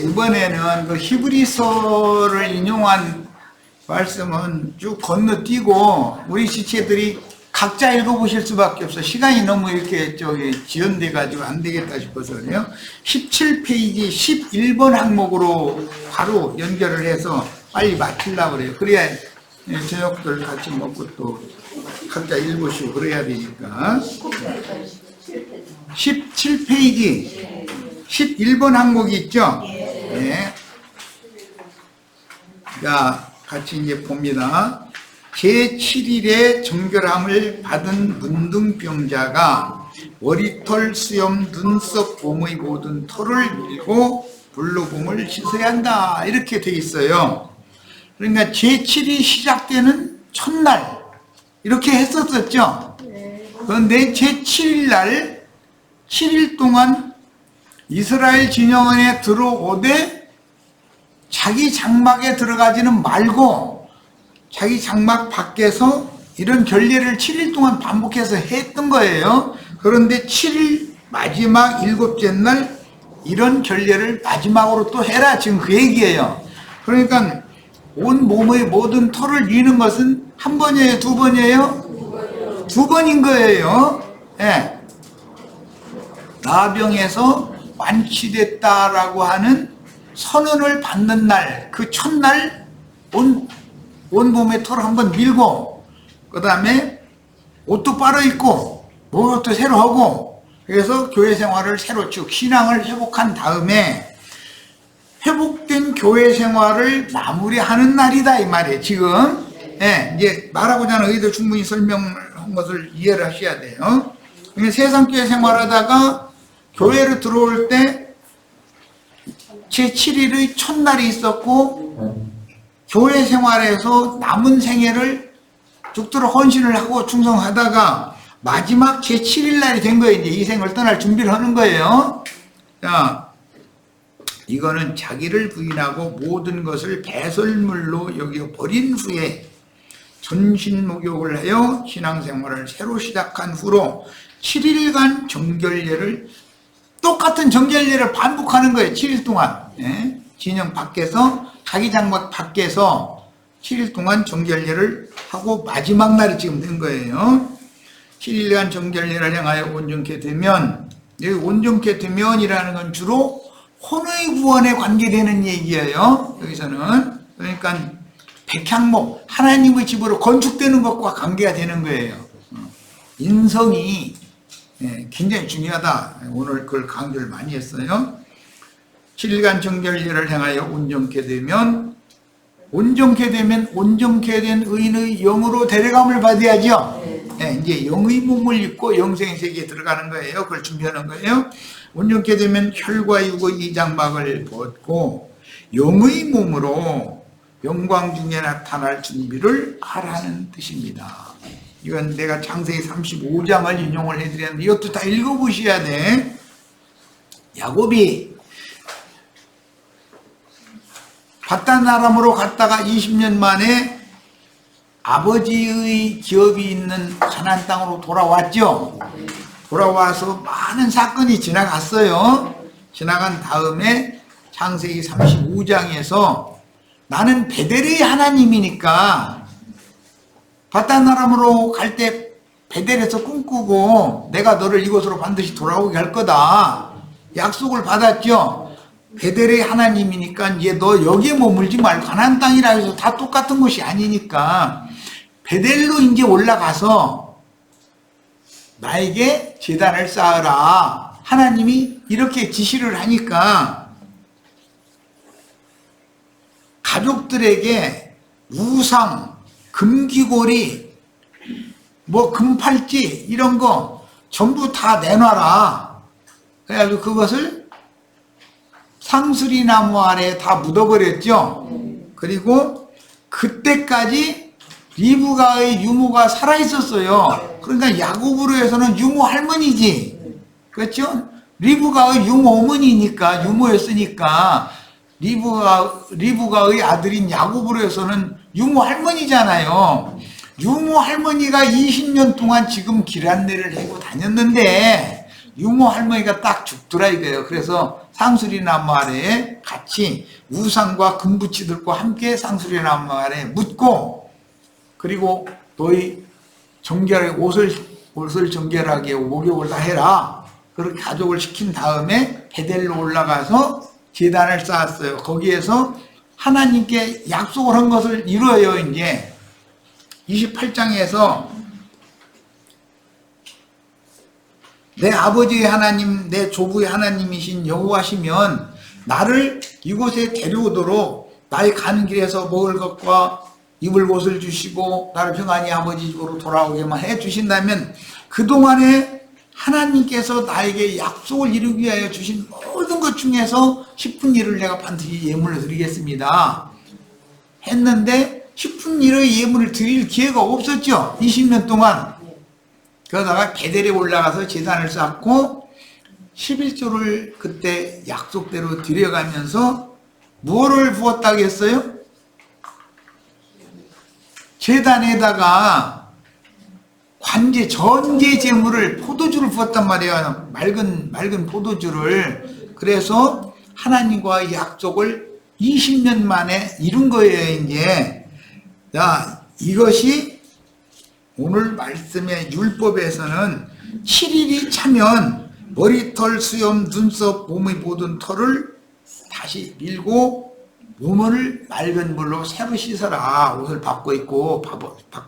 이번에는 그 히브리서를 인용한 말씀은 쭉 건너뛰고 우리 지체들이 각자 읽어보실 수밖에 없어. 시간이 너무 이렇게 지연돼가지고 안 되겠다 싶어서요. 17페이지 11번 항목으로 바로 연결을 해서 빨리 마치려고 그래요. 그래야 저녁들 같이 먹고 또 각자 읽으시고 그래야 되니까. 17페이지 11번 항목이 있죠? 네. 자, 같이 이제 봅니다. 제7일에 정결함을 받은 문둥병자가 머리털, 수염, 눈썹, 봄의 모든 털을 밀고 불로 몸을 씻어야 한다. 이렇게 돼 있어요. 그러니까 제7이 시작되는 첫날 이렇게 했었었죠. 그런데 제7일 날 7일 동안 이스라엘 진영 안에 들어오되 자기 장막에 들어가지는 말고 자기 장막 밖에서 이런 결례를 7일 동안 반복해서 했던 거예요. 그런데 7일 마지막 7째 날 이런 결례를 마지막으로 또 해라, 지금 그 얘기예요. 그러니까 온 몸의 모든 털을 미는 것은 한 번이에요, 두 번이에요? 두 번인 거예요. 예. 나병에서 완치됐다라고 하는 선언을 받는 날, 그 첫날 온 몸에 털을 한번 밀고, 그 다음에 옷도 빨아 입고 목욕도 새로 하고, 그래서 교회 생활을 새로 쭉 신앙을 회복한 다음에 회복된 교회 생활을 마무리하는 날이다, 이 말이에요. 지금 이제 말하고자 하는 의도 충분히 설명한 것을 이해를 하셔야 돼요. 그러니까 세상교회 생활하다가 교회로 들어올 때 제7일의 첫날이 있었고, 교회 생활에서 남은 생애를 죽도록 헌신을 하고 충성하다가 마지막 제7일 날이 된 거예요. 이제 이 생을 떠날 준비를 하는 거예요. 자, 이거는 자기를 부인하고 모든 것을 배설물로 여겨 버린 후에 전신 목욕을 하여 신앙생활을 새로 시작한 후로 7일간 정결례를, 똑같은 정결례를 반복하는 거예요. 7일 동안. 진영 밖에서, 자기 장막 밖에서 7일 동안 정결례를 하고 마지막 날이 지금 된 거예요. 7일간 정결례를 행하여 온전케 되면, 여기 온전케 되면이라는 건 주로 혼의 구원에 관계되는 얘기예요. 여기서는. 그러니까 백향목, 하나님의 집으로 건축되는 것과 관계가 되는 거예요. 인성이 굉장히 중요하다. 오늘 그걸 강조를 많이 했어요. 7일간 정결례를 행하여 온전케 되면, 온전케 된 의인의 영으로 데려감을 받아야죠. 이제 영의 몸을 입고 영생의 세계에 들어가는 거예요. 그걸 준비하는 거예요. 온전케 되면 혈과 육의 이장막을 벗고 영의 몸으로 영광 중에 나타날 준비를 하라는 뜻입니다. 이건 내가 창세기 35장을 인용을 해드렸는데 이것도 다 읽어보셔야 돼. 야곱이 바단 아람으로 갔다가 20년 만에 아버지의 기업이 있는 가나안 땅으로 돌아왔죠. 돌아와서 많은 사건이 지나갔어요. 지나간 다음에 창세기 35장에서 나는 베델의 하나님이니까 바단 아람으로 갈 때 베델에서 꿈꾸고 내가 너를 이곳으로 반드시 돌아오게 할 거다 약속을 받았죠. 베델의 하나님이니까 이제 너 여기에 머물지 말고 가나안 땅이라 해서 다 똑같은 곳이 아니니까 베델로 이제 올라가서 나에게 제단을 쌓으라. 하나님이 이렇게 지시를 하니까 가족들에게 우상, 금귀고리, 뭐 금팔찌 이런 거 전부 다 내놔라. 그래가지고 그것을 상수리 나무 아래에 다 묻어버렸죠. 그리고 그때까지 리브가의 유모가 살아있었어요. 그러니까 야곱으로 해서는 유모 할머니지. 그렇죠? 리브가의 유모 어머니니까, 유모였으니까 리브가의 아들인 야곱으로 해서는 유모 할머니잖아요. 유모 할머니가 20년 동안 지금 길 안내를 하고 다녔는데 유모 할머니가 딱 죽더라 이거예요. 그래서 상수리나무 아래에 같이 우상과 금붙이들과 함께 상수리나무 아래에 묻고, 그리고 너희 정결하게 옷을 정결하게 목욕을 다 해라. 그렇게 가족을 시킨 다음에 베델로 올라가서 제단을 쌓았어요. 거기에서 하나님께 약속을 한 것을 이루어요. 이제 28장에서 내 아버지의 하나님, 내 조부의 하나님이신 여호와시면 나를 이곳에 데려오도록 나의 가는 길에서 먹을 것과 입을 곳을 주시고 나를 평안히 아버지 집으로 돌아오게만 해 주신다면 그동안에 하나님께서 나에게 약속을 이루기 위하여 주신 모든 것 중에서 10분 1을 내가 반드시 예물을 드리겠습니다 했는데 10분 1의 예물을 드릴 기회가 없었죠. 20년 동안. 그러다가 베델에 올라가서 제단을 쌓고 11조를 그때 약속대로 드려가면서 무엇을 부었다고 했어요? 제단에다가 전제 제물을 포도주를 부었단 말이에요. 맑은 포도주를. 그래서 하나님과의 약속을 20년 만에 이룬 거예요. 이제 자, 이것이 오늘 말씀의 율법에서는 7일이 차면 머리털, 수염, 눈썹, 몸의 모든 털을 다시 밀고 몸을 맑은 물로 새로 씻어라. 옷을 바꿔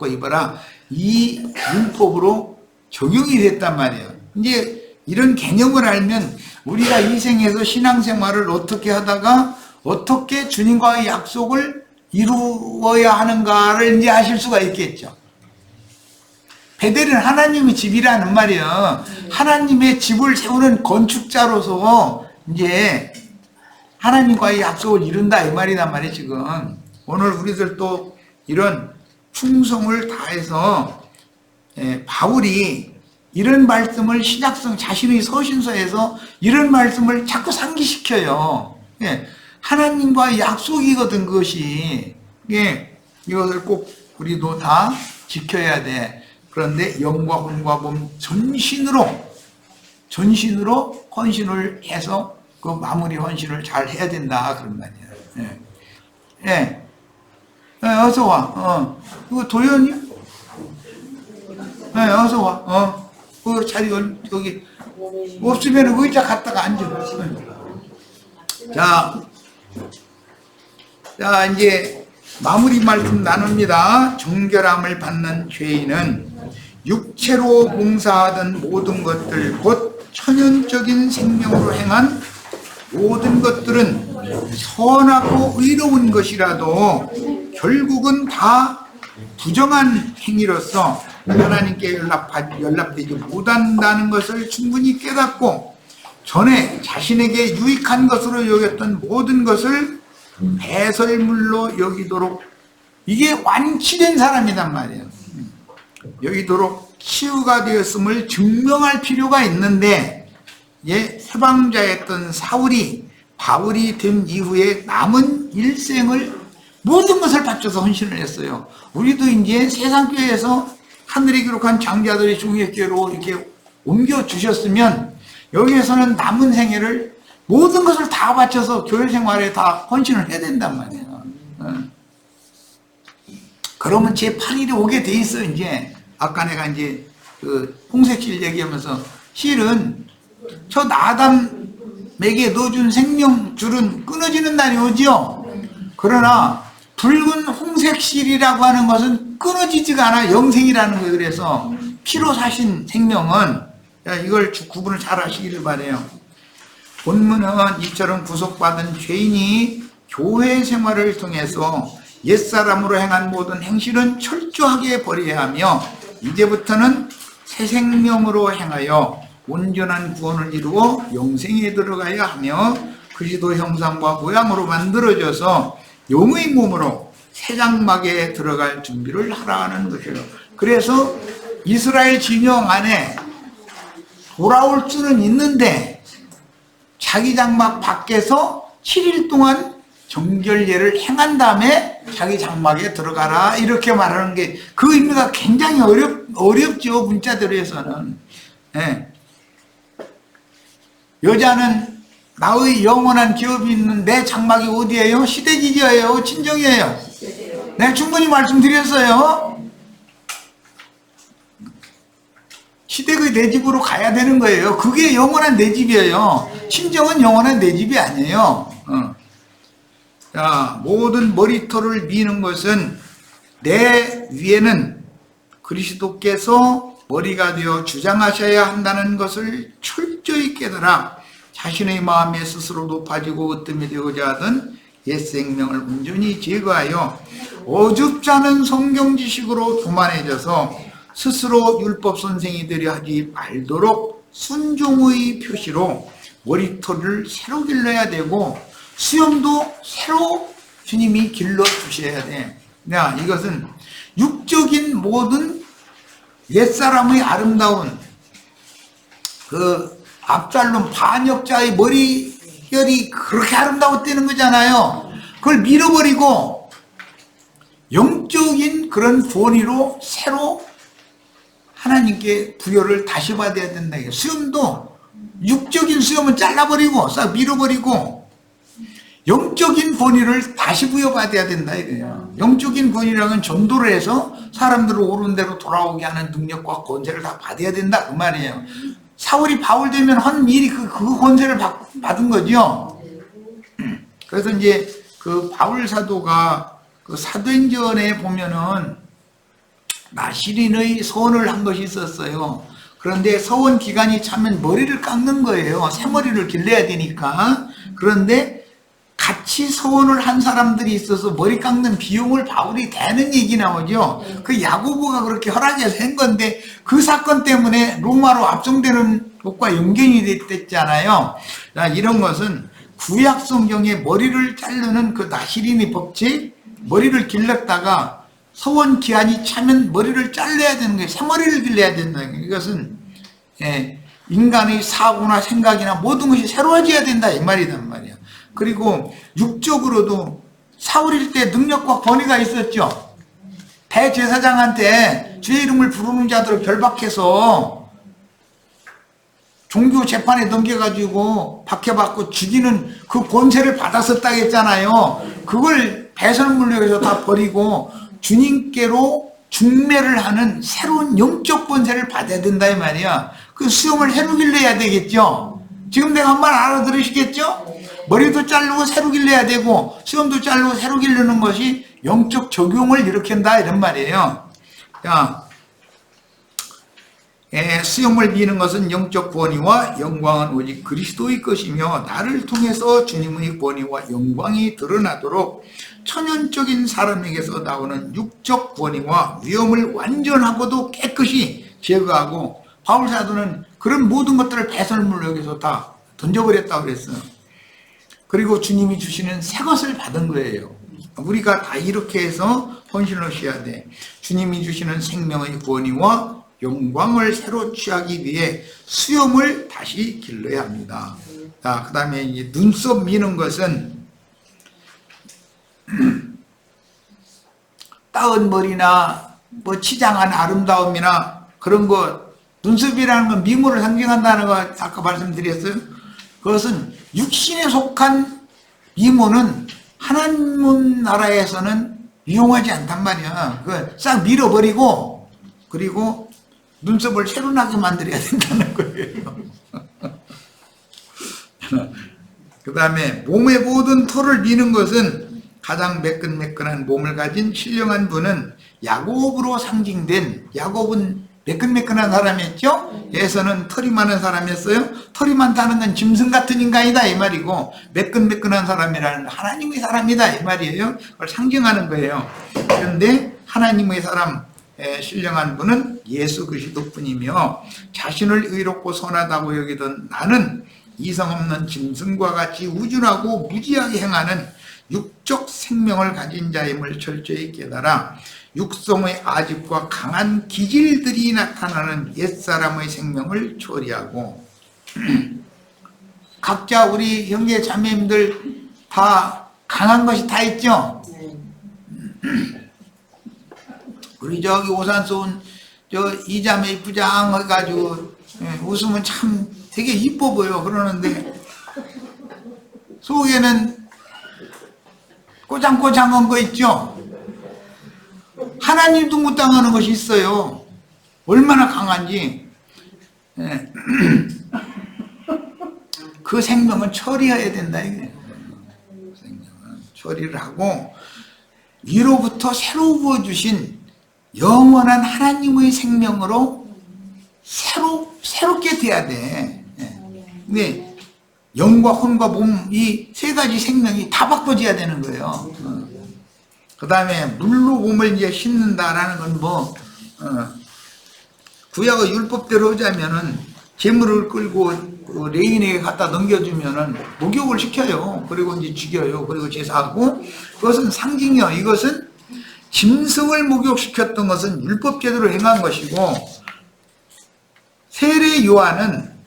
입어라. 이 율법으로 적용이 됐단 말이에요. 이제 이런 개념을 알면 우리가 이 생에서 신앙생활을 어떻게 하다가 어떻게 주님과의 약속을 이루어야 하는가를 이제 아실 수가 있겠죠. 베델은 하나님의 집이라는 말이에요. 하나님의 집을 세우는 건축자로서 이제 하나님과의 약속을 이룬다 이 말이란 말이에요. 지금 오늘 우리들 또 이런 충성을 다해서 바울이 이런 말씀을 신약성 자신의 서신서에서 이런 말씀을 자꾸 상기시켜요. 하나님과의 약속이거든 그것이. 이것을 꼭 우리도 다 지켜야 돼. 그런데 영과 혼과 몸 전신으로 헌신을 해서 그 마무리 헌신을 잘 해야 된다 그런 말이야. 어서 와. 이거 도현이? 어서 와. 그 자리 여기 없으면 의자 갖다가 앉아. 자 이제 마무리 말씀 나눕니다. 정결함을 받는 죄인은 육체로 봉사하던 모든 것들 곧 천연적인 생명으로 행한 모든 것들은 선하고 의로운 것이라도 결국은 다 부정한 행위로서 하나님께 연락되지 못한다는 것을 충분히 깨닫고 전에 자신에게 유익한 것으로 여겼던 모든 것을 배설물로 여기도록, 이게 완치된 사람이란 말이에요. 여기도록 치유가 되었음을 증명할 필요가 있는데, 세방자였던 바울이 된 이후에 남은 일생을 모든 것을 바쳐서 헌신을 했어요. 우리도 이제 세상교회에서 하늘에 기록한 장자들이 중의교회로 이렇게 옮겨주셨으면 여기에서는 남은 생애를 모든 것을 다 바쳐서 교회 생활에 다 헌신을 해야 된단 말이에요. 그러면 제8일이 오게 돼 있어. 이제 아까 내가 이제 그 홍색실 얘기하면서 실은 저 아담에게 넣어준 생명줄은 끊어지는 날이 오죠. 그러나 붉은 홍색실이라고 하는 것은 끊어지지가 않아. 영생이라는 거예요. 그래서 피로 사신 생명은, 이걸 구분을 잘 하시기를 바라요. 본문은 이처럼 구속받은 죄인이 교회 생활을 통해서 옛사람으로 행한 모든 행실은 철저하게 버려야 하며 이제부터는 새 생명으로 행하여 온전한 구원을 이루어 영생에 들어가야 하며 그리스도 형상과 모양으로 만들어져서 용의 몸으로 새 장막에 들어갈 준비를 하라는 것이에요. 그래서 이스라엘 진영 안에 돌아올 수는 있는데 자기 장막 밖에서 7일 동안 정결례를 행한 다음에 자기 장막에 들어가라 이렇게 말하는 게 그 의미가 굉장히 어렵죠. 문자대로 해서는. 여자는 나의 영원한 기업이 있는 내 장막이 어디예요? 시대지기예요? 친정이에요? 내가 충분히 말씀드렸어요. 시댁의 내 집으로 가야 되는 거예요. 그게 영원한 내 집이에요. 친정은 영원한 내 집이 아니에요. 자, 모든 머리털을 미는 것은 내 위에는 그리스도께서 머리가 되어 주장하셔야 한다는 것을 철저히 깨달아 자신의 마음에 스스로 높아지고 으뜸이 되고자 하던 옛 생명을 온전히 제거하여 어줍지 않은 성경 지식으로 교만해져서 스스로 율법 선생이 되려 하지 말도록 순종의 표시로 머리털을 새로 길러야 되고 수염도 새로 주님이 길러 주셔야 돼. 이것은 육적인 모든 옛사람의 아름다운 그 압살롬 반역자의 머리결이 그렇게 아름다웠다는 거잖아요. 그걸 밀어버리고 영적인 그런 본의로 새로 하나님께 부여를 다시 받아야 된다. 수염도 육적인 수염은 잘라버리고 싹 밀어버리고 영적인 권위를 다시 부여받아야 된다 이거예요. 영적인 권위라는 전도를 해서 사람들을 옳은 대로 돌아오게 하는 능력과 권세를 다 받아야 된다 그 말이에요. 사울이 바울 되면 한 일이 그 권세를 받은 거죠. 그래서 이제 그 바울 사도가 그 사도행전에 보면은 나시린의 서원을 한 것이 있었어요. 그런데 서원 기간이 차면 머리를 깎는 거예요. 새머리를 길러야 되니까. 그런데 같이 서원을 한 사람들이 있어서 머리 깎는 비용을 바울이 대는 얘기 나오죠. 그 야고보가 그렇게 허락해서 한 건데 그 사건 때문에 로마로 압송되는 것과 연결이 됐잖아요. 이런 것은 구약 성경에 머리를 자르는 그 나시린의 법칙, 머리를 길렀다가 서원 기한이 차면 머리를 잘라야 되는 거예요. 새머리를 길러야 된다는 거예요. 이것은 인간의 사고나 생각이나 모든 것이 새로워져야 된다 이 말이란 말이야. 그리고 육적으로도 사울일 때 능력과 권위가 있었죠. 대제사장한테 주의 이름을 부르는 자들을 결박해서 종교 재판에 넘겨가지고 박해받고 죽이는 그 권세를 받았었다고 했잖아요. 그걸 배설물력에서 다 버리고 주님께로 중매를 하는 새로운 영적 권세를 받아야 된다 이 말이야. 그 수염을 새로 길러야 되겠죠. 지금 내가 한 말 알아들으시겠죠? 머리도 자르고 새로 길러야 되고 수염도 자르고 새로 기르는 것이 영적 적용을 일으킨다 이런 말이에요. 자, 수염을 미는 것은 영적 권위와 영광은 오직 그리스도의 것이며 나를 통해서 주님의 권위와 영광이 드러나도록 천연적인 사람에게서 나오는 육적 권위와 위험을 완전하고도 깨끗이 제거하고 바울 사도는 그런 모든 것들을 배설물력에서 다 던져버렸다고 그랬어요. 그리고 주님이 주시는 새 것을 받은 거예요. 우리가 다 이렇게 해서 헌신을 해야 돼. 주님이 주시는 생명의 권위와 영광을 새로 취하기 위해 수염을 다시 길러야 합니다. 자, 그 다음에 이제 눈썹 미는 것은 따은 머리나 뭐 치장한 아름다움이나 그런 거, 눈썹이라는 건 미모를 상징한다는 거 아까 말씀드렸어요. 그것은 육신에 속한 미모는 하나님 나라에서는 이용하지 않단 말이야. 그걸 싹 밀어버리고 그리고 눈썹을 새로 나게 만들어야 된다는 거예요. 그 다음에 몸의 모든 털을 미는 것은 가장 매끈매끈한 몸을 가진 신령한 분은 야곱으로 상징된, 야곱은 매끈매끈한 사람이었죠? 예서는 털이 많은 사람이었어요. 털이 많다는 건 짐승 같은 인간이다 이 말이고, 매끈매끈한 사람이라는 건 하나님의 사람이다 이 말이에요. 그걸 상징하는 거예요. 그런데 하나님의 사람, 신령한 분은 예수 그리스도뿐이며 자신을 의롭고 선하다고 여기던 나는 이성 없는 짐승과 같이 우준하고 무지하게 행하는 육적 생명을 가진 자임을 철저히 깨달아 육성의 아집과 강한 기질들이 나타나는 옛사람의 생명을 처리하고, 각자 우리 형제 자매님들 다 강한 것이 다 있죠. 우리 저기 오산서 온 저 이자매 이쁘장 해가지고 웃으면 참 되게 이뻐 보여. 그러는데 속에는 꼬장꼬장한 거 있죠? 하나님도 못 당하는 것이 있어요. 얼마나 강한지. 예. 그 생명은 처리해야 된다 이거예요. 생명은 처리를 하고 위로부터 새로 부어주신 영원한 하나님의 생명으로 새롭게 돼야 돼. 근데 영과 혼과 몸 이 세 가지 생명이 다 바꿔져야 되는 거예요. 그 다음에 물로 몸을 이제 씻는다라는 건 뭐 구약의 율법대로 하자면은 재물을 끌고 그 레인에게 갖다 넘겨주면은 목욕을 시켜요. 그리고 이제 죽여요. 그리고 제사하고 그것은 상징이요. 이것은 짐승을 목욕시켰던 것은 율법제도로 행한 것이고 세례 요한은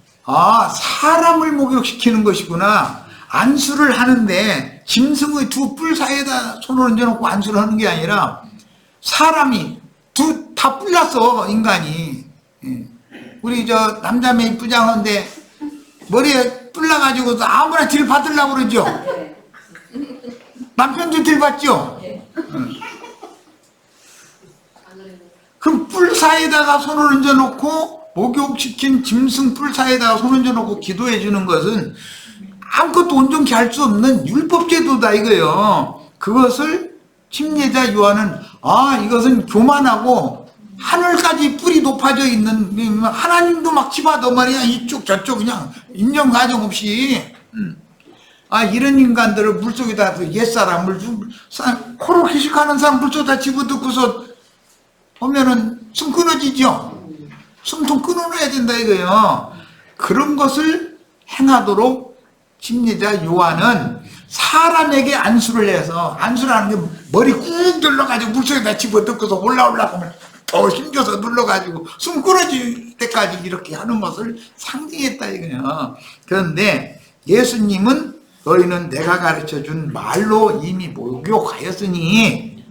사람을 목욕시키는 것이구나. 안수를 하는데 짐승의 두 뿔 사이에다 손을 얹어놓고 안수를 하는 게 아니라 사람이 다 뿔났어 인간이. 우리 저 남자매 이쁘장한데 머리에 뿔나가지고 아무나 딜 받으려고 그러죠. 남편도 딜 받죠. 그럼 뿔 사이에다가 손을 얹어놓고 목욕시킨 짐승 뿔 사이에다가 손 얹어놓고 기도해 주는 것은 아무것도 온전히 할 수 없는 율법제도다 이거예요. 그것을 침례자 요한은 이것은 교만하고 하늘까지 뿔이 높아져 있는 하나님도 막 집어도 말이야 이쪽 저쪽 그냥 인정 가정 없이 이런 인간들을 물속에다 옛사람을 코로 휴식하는 사람 물속에다 집어넣고서 보면은 숨 끊어지죠. 숨통 끊어놔야 된다 이거예요. 그런 것을 행하도록 침례자 요한은 사람에게 안수를 해서 안수를 하는 게 머리 꾹 눌러가지고 물속에다 집어넣고서 올라오면 더 힘줘서 눌러가지고 숨 끊어질 때까지 이렇게 하는 것을 상징했다 이거예요. 그런데 예수님은 너희는 내가 가르쳐준 말로 이미 목욕하였으니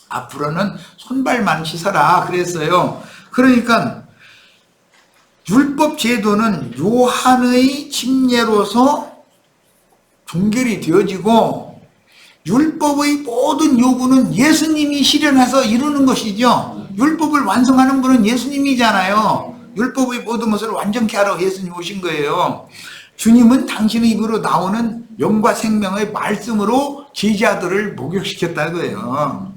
앞으로는 손발만 씻어라 그랬어요. 그러니까 율법 제도는 요한의 침례로서 종결이 되어지고 율법의 모든 요구는 예수님이 실현해서 이루는 것이죠. 율법을 완성하는 분은 예수님이잖아요. 율법의 모든 것을 완전케 하러 예수님 오신 거예요. 주님은 당신의 입으로 나오는 영과 생명의 말씀으로 제자들을 목욕시켰다 거예요.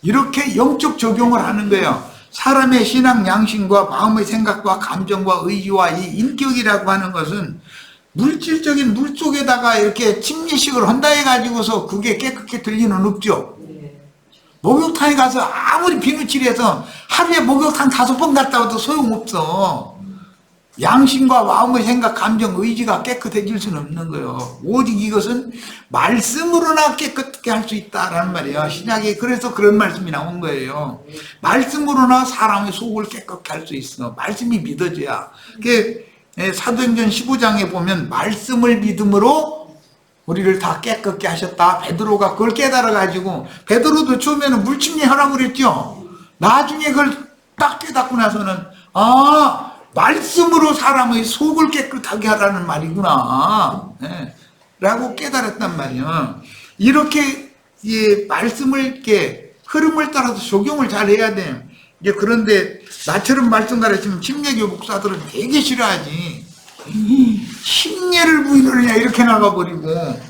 이렇게 영적 적용을 하는 거예요. 사람의 신앙 양심과 마음의 생각과 감정과 의지와 이 인격이라고 하는 것은 물질적인 물 속에다가 이렇게 침례식을 한다 해가지고서 그게 깨끗게 될 리는 없죠. 목욕탕에 가서 아무리 비누칠해서 하루에 목욕탕 5번 갔다 와도 소용없어. 양심과 마음의 생각, 감정, 의지가 깨끗해질 수는 없는 거예요. 오직 이것은 말씀으로나 깨끗하게 할 수 있다라는 말이에요. 신약에 그래서 그런 말씀이 나온 거예요. 말씀으로나 사람의 속을 깨끗하게 할 수 있어. 말씀이 믿어져야. 사도행전 15장에 보면 말씀을 믿음으로 우리를 다 깨끗게 하셨다. 베드로가 그걸 깨달아가지고 베드로도 처음에는 물침례 하라고 그랬죠. 나중에 그걸 딱 깨닫고 나서는 말씀으로 사람의 속을 깨끗하게 하라는 말이구나 라고 깨달았단 말이야. 이렇게 말씀을 이렇게 흐름을 따라서 적용을 잘 해야 돼요. 그런데 나처럼 말씀 가르치면 침례교 목사들은 되게 싫어하지. 침례를 부인하느냐 이렇게 나가버리고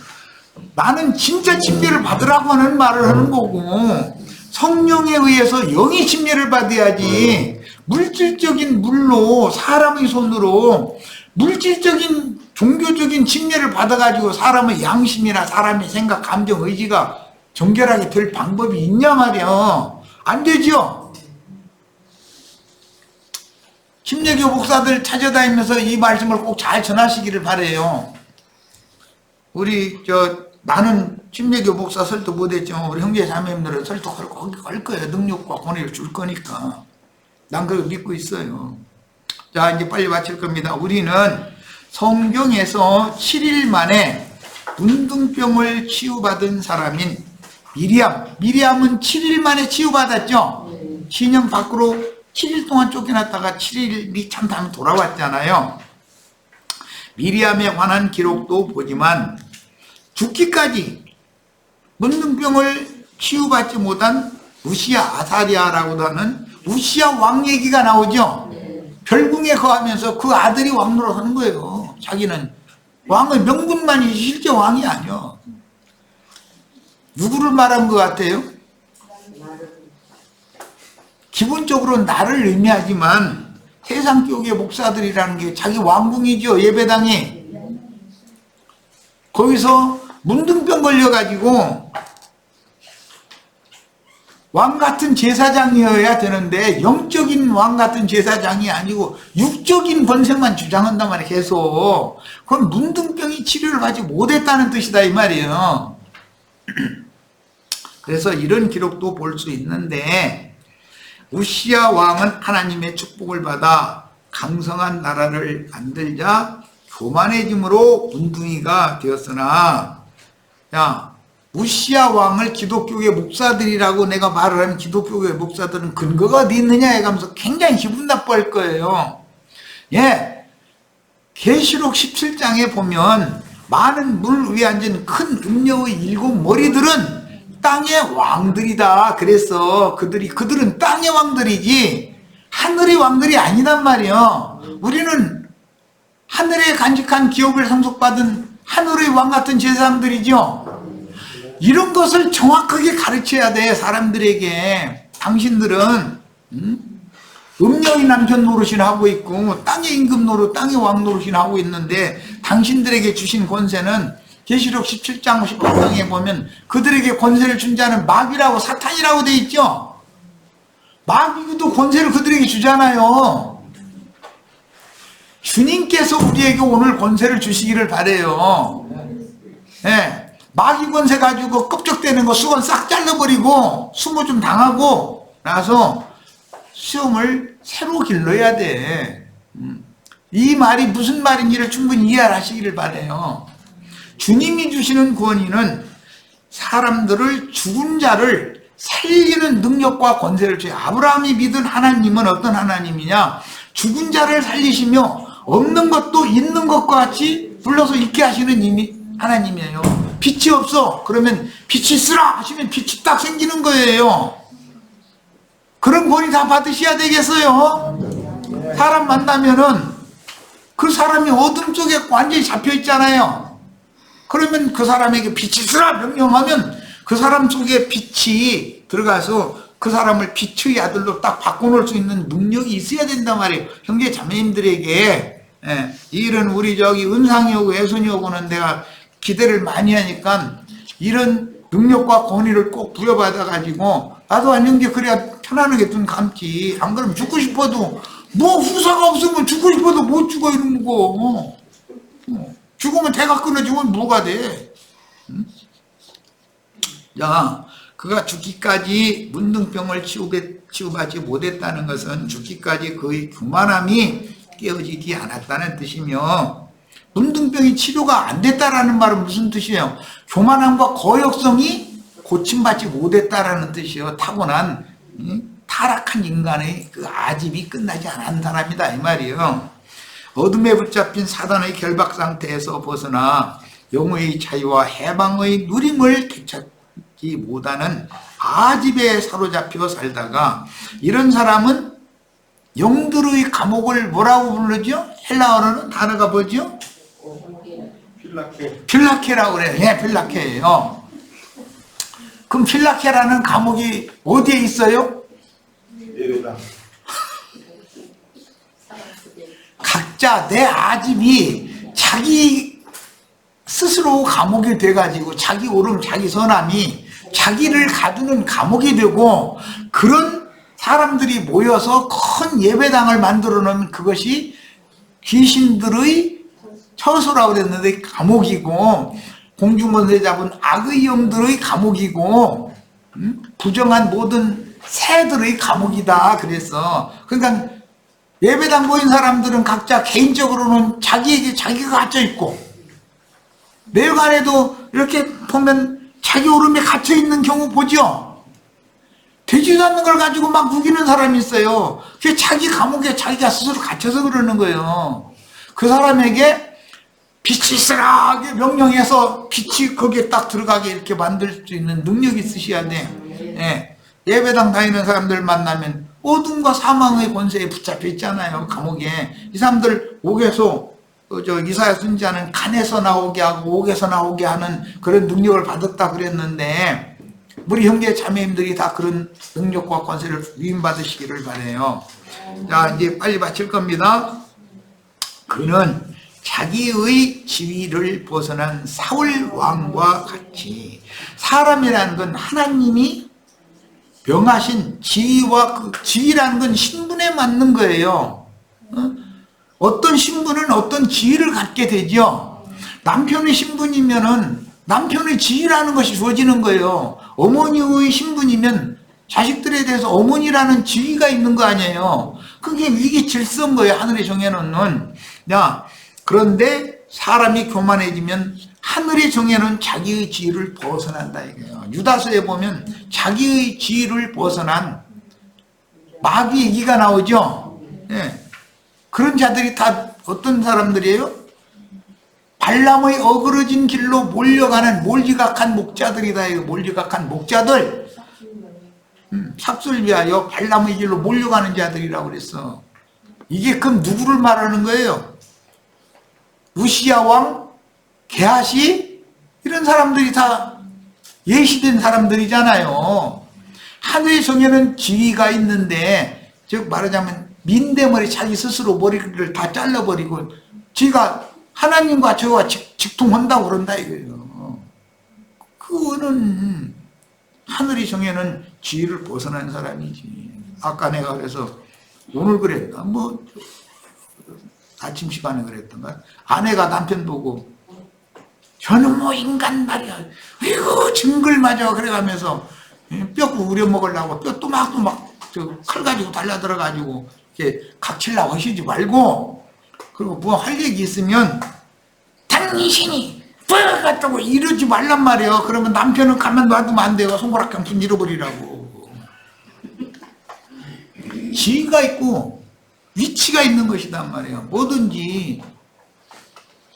나는 진짜 침례를 받으라고 하는 말을 하는 거고 성령에 의해서 영이 침례를 받아야지 물질적인 물로 사람의 손으로 물질적인 종교적인 침례를 받아가지고 사람의 양심이나 사람의 생각, 감정, 의지가 정결하게 될 방법이 있냐 말이야. 안 되죠. 침례교 목사들 찾아다니면서 이 말씀을 꼭 잘 전하시기를 바라요. 나는 침례교 목사 설득 못했지만 우리 형제 자매님들은 설득할 거예요. 능력과 권위를 줄 거니까. 난 그걸 믿고 있어요. 자, 이제 빨리 마칠 겁니다. 우리는 성경에서 7일 만에 문둥병을 치유받은 사람인 미리암은 7일 만에 치유받았죠. 진영 밖으로 7일 동안 쫓겨났다가 7일이 참 다음에 돌아왔잖아요. 미리암에 관한 기록도 보지만 죽기까지 문둥병을 치유받지 못한 우시야 아사리아라고도 하는 우시야 왕 얘기가 나오죠. 별궁에 거하면서 그 아들이 왕 노릇하는 거예요. 자기는 왕의 명분만이 실제 왕이 아니야. 누구를 말한 것 같아요? 기본적으로 나를 의미하지만 세상 교계 목사들이라는 게 자기 왕궁이죠. 예배당에. 거기서 문둥병 걸려가지고 왕 같은 제사장이어야 되는데 영적인 왕 같은 제사장이 아니고 육적인 번세만 주장한단 말이에요. 계속. 그건 문둥병이 치료를 받지 못했다는 뜻이다 이 말이에요. 그래서 이런 기록도 볼 수 있는데 우시야 왕은 하나님의 축복을 받아 강성한 나라를 만들자 교만해짐으로 문둥이가 되었으나, 야, 우시야 왕을 기독교계 목사들이라고 내가 말을 하면 기독교계 목사들은 근거가 어디 있느냐 해가면서 굉장히 기분 나빠할 거예요. 예, 계시록 17장에 보면 많은 물 위에 앉은 큰 음녀의 7 머리들은 땅의 왕들이다 그랬어. 그들은 땅의 왕들이지 하늘의 왕들이 아니단 말이에요. 우리는 하늘에 간직한 기업을 상속받은 하늘의 왕 같은 제사장들이죠. 이런 것을 정확하게 가르쳐야 돼 사람들에게. 당신들은 음녀의 남편 노릇이나 하고 있고 땅의 임금 노릇, 땅의 왕 노릇이나 하고 있는데 당신들에게 주신 권세는 계시록 17장 18장에 보면 그들에게 권세를 준 자는 마귀라고 사탄이라고 돼 있죠. 마귀도 권세를 그들에게 주잖아요. 주님께서 우리에게 오늘 권세를 주시기를 바라요. 네. 마귀 권세 가지고 껍적대는 거 수건 싹 잘라버리고 수모 좀 당하고 나서 시험을 새로 길러야 돼. 이 말이 무슨 말인지를 충분히 이해하시기를 바라요. 주님이 주시는 권위는 사람들을, 죽은 자를 살리는 능력과 권세를 줘요. 아브라함이 믿은 하나님은 어떤 하나님이냐? 죽은 자를 살리시며 없는 것도 있는 것과 같이 불러서 있게 하시는 하나님이에요. 빛이 없어. 그러면 빛이 있으라 하시면 빛이 딱 생기는 거예요. 그런 권위 다 받으셔야 되겠어요. 사람 만나면은 그 사람이 어둠 속에 완전히 잡혀 있잖아요. 그러면 그 사람에게 빛이 있으라 명령하면 그 사람 속에 빛이 들어가서 그 사람을 빛의 아들로 딱 바꿔놓을 수 있는 능력이 있어야 된단 말이에요. 형제 자매님들에게. 이런 우리 저기 은상이 오고 애손이 오고는 내가 기대를 많이 하니까 이런 능력과 권위를 꼭 부여받아 가지고 나도 한 형제 그래야 편안하게 눈 감지. 안 그러면 죽고 싶어도 뭐 후사가 없으면 죽고 싶어도 못 죽어 이런 거. 죽으면 대가 끊어지면 뭐가 돼? 자, 그가 죽기까지 문둥병을 치유받지 못했다는 것은 죽기까지 그의 교만함이 깨어지지 않았다는 뜻이며, 문둥병이 치료가 안 됐다라는 말은 무슨 뜻이에요? 교만함과 거역성이 고침받지 못했다라는 뜻이에요. 타고난 타락한 인간의 그 아집이 끝나지 않은 사람이다 이 말이에요. 어둠에 붙잡힌 사단의 결박 상태에서 벗어나 영의 자유와 해방의 누림을 되찾지 못하는 아집에 사로잡혀 살다가, 이런 사람은 영들의 감옥을 뭐라고 부르죠? 헬라어로는 단어가 뭐죠? 필라케라고 그래요. 예, 필라케예요. 그럼 필라케라는 감옥이 어디에 있어요? 예배당. 각자 내 아집이 자기 스스로 감옥이 돼가지고 자기 오름 자기 선함이 자기를 가두는 감옥이 되고, 그런 사람들이 모여서 큰 예배당을 만들어 놓으면 그것이 귀신들의 처소라고 그랬는데 감옥이고, 공중권세 잡은 악의 영들의 감옥이고, 부정한 모든 새들의 감옥이다 그랬어. 그러니까 예배당 모인 사람들은 각자 개인적으로는 자기에게 자기가 갇혀 있고, 내역 안에도 이렇게 보면 자기 오름에 갇혀 있는 경우 보죠. 되지도 않는 걸 가지고 막 우기는 사람이 있어요. 그게 자기 감옥에 자기가 스스로 갇혀서 그러는 거예요. 그 사람에게 빛이 있으라 명령해서 빛이 거기에 딱 들어가게 이렇게 만들 수 있는 능력이 있으셔야 돼. 예. 예배당 다니는 사람들 만나면 어둠과 사망의 권세에 붙잡혀 있잖아요. 감옥에. 이 사람들 옥에서 이사야 선지자는 간에서 나오게 하고 옥에서 나오게 하는 그런 능력을 받았다 그랬는데 우리 형제 자매님들이 다 그런 능력과 권세를 위임받으시기를 바라요. 자, 이제 빨리 마칠 겁니다. 그는 자기의 지위를 벗어난 사울 왕과 같이, 사람이라는 건 하나님이 명하신 지위와 그 지위라는 건 신분에 맞는 거예요. 어떤 신분은 어떤 지위를 갖게 되죠. 남편의 신분이면은 남편의 지위라는 것이 주어지는 거예요. 어머니의 신분이면 자식들에 대해서 어머니라는 지위가 있는 거 아니에요. 그게 위기 질서인 거예요. 하늘의 정해놓는. 야, 그런데 사람이 교만해지면 하늘의 정해놓은 자기의 지위를 벗어난다 이거예요. 유다서에 보면 자기의 지위를 벗어난 마귀 얘기가 나오죠. 예. 그런 자들이 다 어떤 사람들이에요? 발람의 어그러진 길로 몰려가는 몰지각한 목자들이다. 이거 몰지각한 목자들. 삭슬 위하여 발람의 길로 몰려가는 자들이라고 그랬어. 이게 그럼 누구를 말하는 거예요? 우시야 왕, 게하시, 이런 사람들이 다 예시된 사람들이잖아요. 하늘의 정에는 지위가 있는데, 즉 말하자면 민대머리 자기 스스로 머리를 다 잘라버리고 지가 하나님과 저와 직통한다고 그런다 이거예요. 그거는 하늘이 정해는 지위를 벗어난 사람이지. 아까 내가 그래서 오늘 그랬다. 뭐 아침 시간에 그랬던가. 아내가 남편 보고 저는 뭐 인간 말이야. 아이고 징글맞아 그래가면서 뼈 우려먹으려고 뼈 또막 칼 가지고 달라들어가지고 이렇게 각칠라고 하시지 말고, 그리고 뭐 할 얘기 있으면 당신이 뭐가지고 이러지 말란 말이에요. 그러면 남편은 가만 놔두면 안 돼요. 손가락형 분질러버리라고. 지위가 있고 위치가 있는 것이단 말이에요. 뭐든지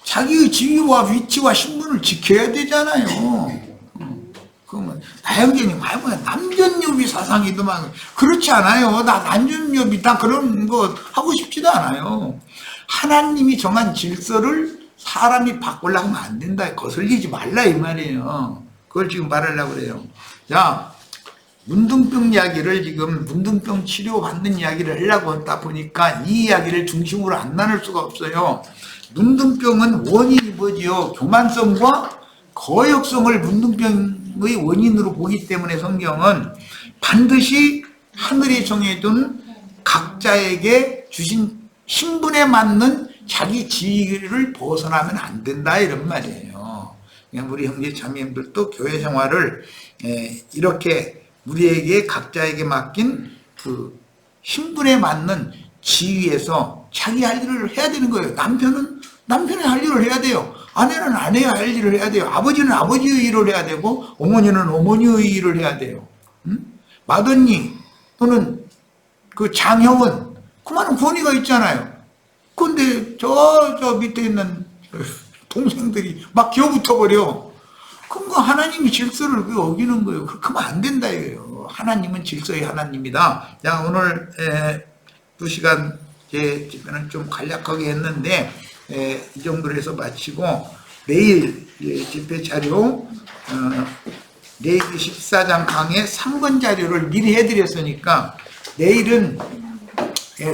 자기의 지위와 위치와 신분을 지켜야 되잖아요. 그러면 나영재님 남전여비 사상이더만. 그렇지 않아요. 나 남전여비 다 그런 거 하고 싶지도 않아요. 하나님이 정한 질서를 사람이 바꾸려고 하면 안 된다. 거슬리지 말라 이 말이에요. 그걸 지금 말하려고 그래요. 자, 문둥병 이야기를 지금 문둥병 치료받는 이야기를 하려고 하다 보니까 이 이야기를 중심으로 안 나눌 수가 없어요. 문둥병은 원인이 뭐지요? 교만성과 거역성을 문둥병의 원인으로 보기 때문에 성경은 반드시 하늘이 정해둔 각자에게 주신 신분에 맞는 자기 지위를 벗어나면 안 된다 이런 말이에요. 우리 형제 자매님들도 교회 생활을 이렇게 우리에게 각자에게 맡긴 그 신분에 맞는 지위에서 자기 할 일을 해야 되는 거예요. 남편은 남편의 할 일을 해야 돼요. 아내는 아내의 할 일을 해야 돼요. 아버지는 아버지의 일을 해야 되고 어머니는 어머니의 일을 해야 돼요. 맏언니 또는 그 장형은 그만한 권위가 있잖아요. 근데 저 밑에 있는 동생들이 막 기어붙어 버려. 그럼 하나님이 질서를 어기는 거예요. 그렇게 하면 안 된다 이거예요. 하나님은 질서의 하나님이다. 자, 오늘 2시간 제 집에는 좀 간략하게 했는데 이 정도로 해서 마치고 내일 집회 자료 레위기 14장 강의 3번 자료를 미리 해드렸으니까 내일은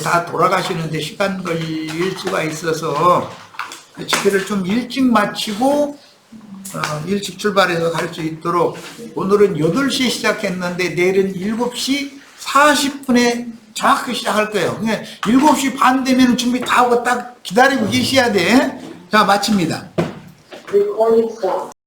다 돌아가시는데 시간 걸릴 수가 있어서 집회를 좀 일찍 마치고 일찍 출발해서 갈 수 있도록 오늘은 8시에 시작했는데 내일은 7시 40분에 정확히 시작할 거예요. 7시 반 되면 준비 다 하고 딱 기다리고 계셔야 돼. 자, 마칩니다.